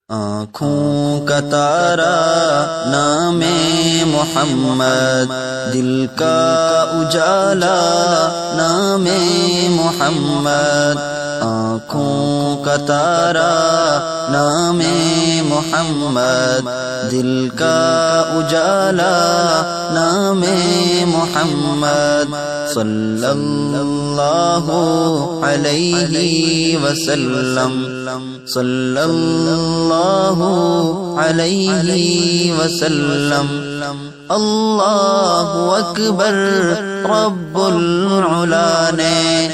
آنکھوں کا تارا نام محمد، دل کا اجالا نام محمد، آنکھوں کا تارا نام محمد، دل کا اجالا نام محمد، صلی اللہ علیہ وسلم، صلی اللہ علیہ وسلم، اللہ اکبر رب العلا نے،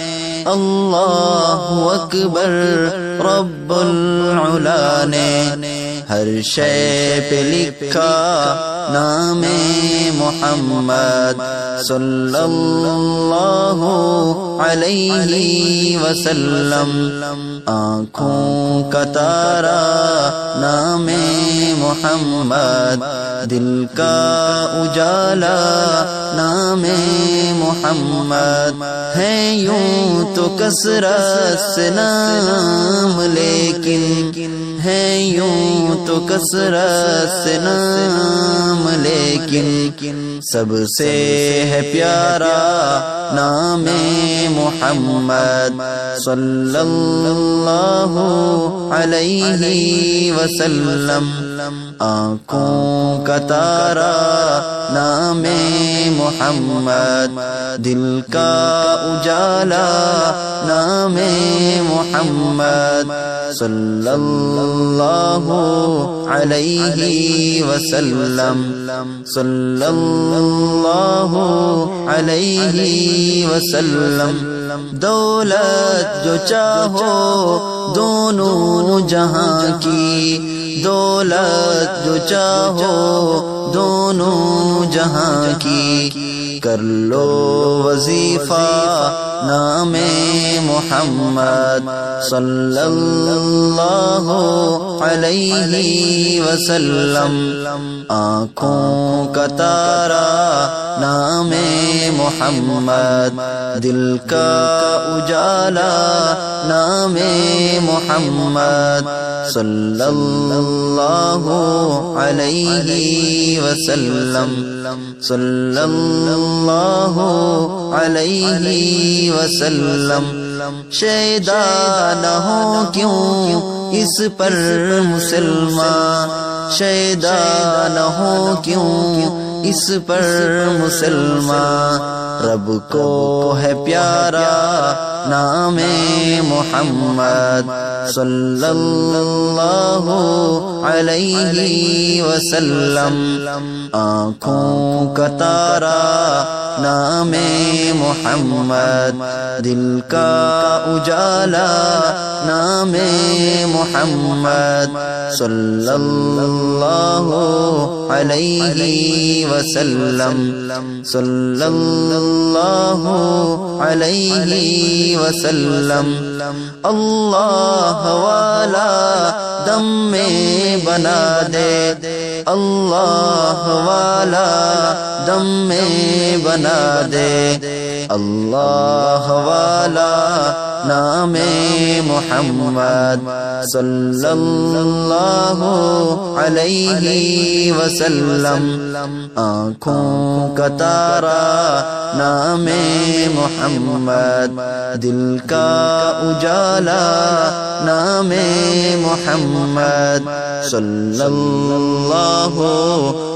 اللہ اکبر رب العلا نے، ہر شے پہ لکھا نام محمد، صلی اللہ علیہ وسلم، آنکھوں کا تارا نام محمد، دل کا اجالا نام محمد، ہے یوں تو کثرت سے نام لیکن، ہے یوں تو کثرت سے نام لیکن، سب سے ہے پیارا نام محمد، صلی اللہ علیہ وسلم، آنکھوں کا تارا نام محمد، دل کا اجالا نام محمد، صلی اللہ علیہ وسلم، صلی اللہ علیہ وسلم، دولت جو چاہو دونوں جہاں کی، دولت جو چاہو دونوں جہاں کی، کر لو وظیفہ نام محمد، صلی اللہ علیہ وسلم، آنکھوں کا تارا نام محمد، دل کا اجالا نام محمد، صلی اللہ علیہ وسلم، صلی اللہ علیہ وسلم، شیدا نہ ہو کیوں اس پر مسلمان، شیدا نہ ہو کیوں اس پر مسلمان، رب کو ہے پیارا نام محمد، صلی اللہ علیہ وسلم، آنکھوں کا تارا نام محمد، دل کا اجالا نام محمد، صلی اللہ علیہ وسلم، صلی اللہ علیہ وسلم، اللہ والا دم میں بنا دے، اللہ والا دم میں بنا دے، اللہ والا نام محمد، صلی اللہ علیہ وسلم، آنکھوں کا تارا نام محمد، دل کا اجالا نام محمد، صلی اللہ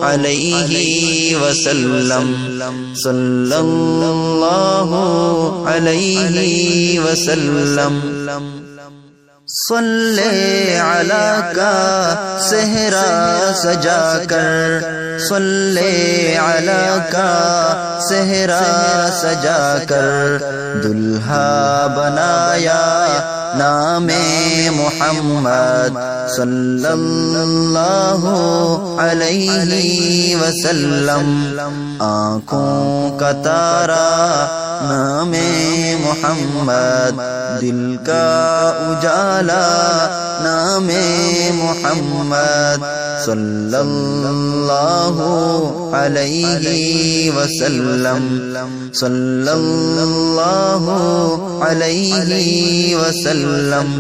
علیہ وسلم، صلی اللہ علیہ وسلم، صلی علی کا صحرا سجا کر، صلی علی کا صحرا سجا کر، دلہا بنایا نام محمد، صلی اللہ علیہ وسلم، آنکھوں کا تارا نام محمد، دل کا اجالا نام محمد صلی اللہ علیہ وسلم صلی اللہ علیہ وسلم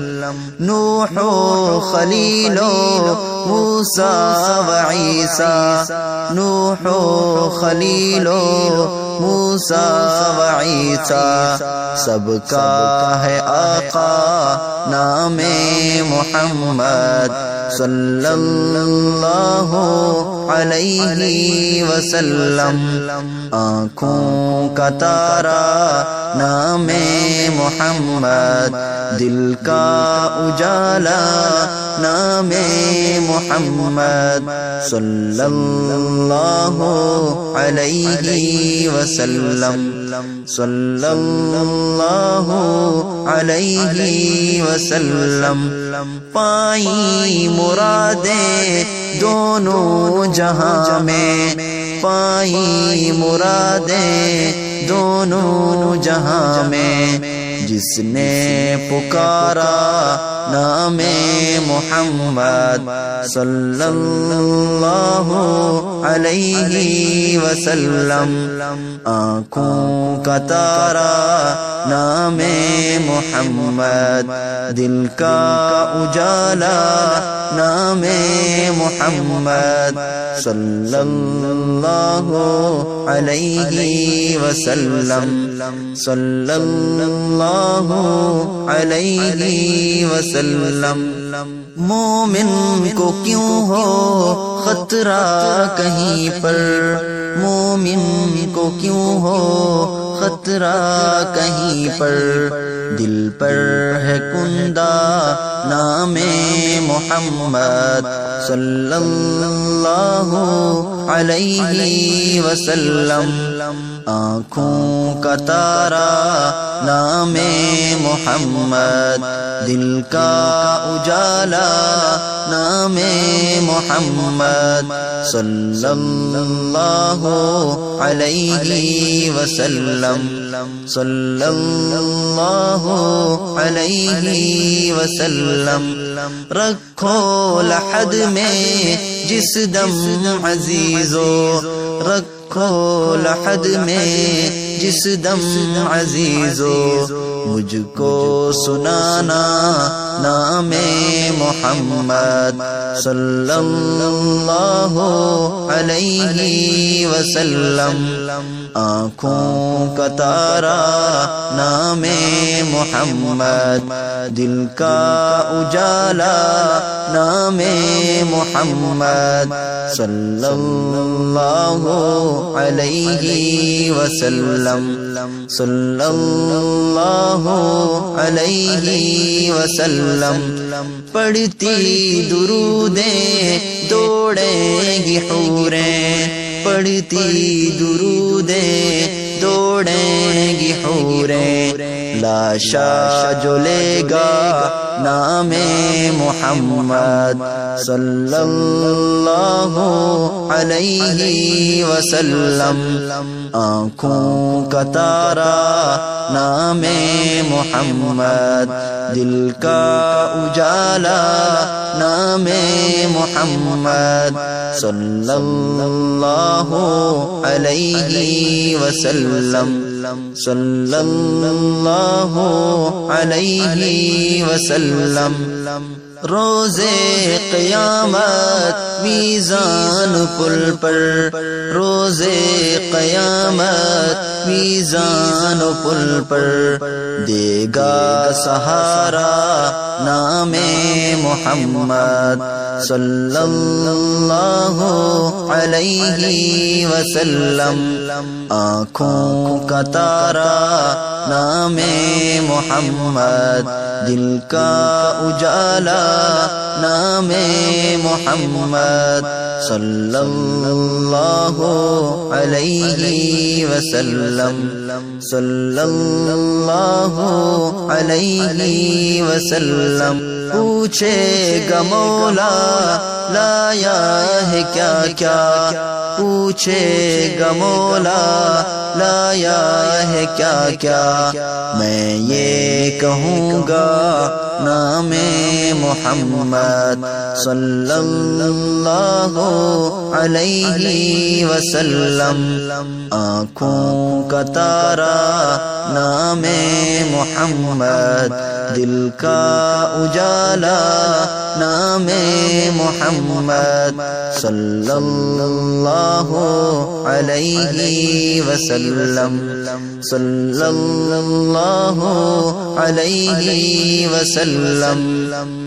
نوح خلیل موسیٰ وعیسیٰ نوح خلیل موسیٰ وعیسیٰ سب کا ہے آقا نام محمد صلی اللہ علیہ وسلم آنکھوں کا تارا نام محمد دل کا اجالا نام محمد صلی اللہ علیہ وسلم صلی اللہ علیہ وسلم پائی مرادیں دونوں جہاں میں پائی مرادیں دونوں جہاں میں جس نے پکارا نام محمد صلی اللہ علیہ وسلم آنکھوں کا تارا نام محمد دل کا اجالا نام محمد صلی اللہ علیہ وسلم صلی اللہ علیہ وسلم مومن کو کیوں ہو خطرہ کہیں پر مومن کو کیوں ہو خطرہ کہیں پر دل پر ہے کندہ نام محمد صلی اللہ علیہ وسلم آنکھوں کا تارا نام محمد دل کا اجالا نام محمد صلی اللہ علیہ وسلم صلی اللہ علیہ وسلم رکھو لحد میں جس دم عزیزو رکھو لحد میں جس دم عزیزو مجھ کو سنانا نام محمد صلی اللہ علیہ وسلم آنکھوں کا تارا نام محمد دل کا اجالا نام محمد صلی اللہ علیہ وسلم صلی اللہ علیہ وسلم پڑھتی درودیں دوڑیں گی حوریں پڑھتی درودیں دوڑیں گی حوریں لاشا جو لے گا نام محمد صلی اللہ علیہ وسلم آنکھوں کا تارا نام محمد دل کا اجالا نام محمد صلی اللہ علیہ وسلم صلی اللہ علیہ وسلم روزے قیامت میزان پل پر روزے قیامت میزان پل پر دے گا سہارا نام محمد صلی اللہ علیہ وسلم آنکھوں کا تارا نام محمد دل کا اجالا نام محمد صلی اللہ علیہ وسلم صلی اللہ علیہ وسلم پوچھے گا مولا لایا ہے کیا کیا پوچھے گا مولا لایا ہے کیا کیا میں یہ کہوں گا نام محمد صلی اللہ علیہ وسلم آنکھوں کا تارا نام محمد دل کا اجالا نام محمد صلی اللہ علیہ وسلم صلی اللہ علیہ وسلم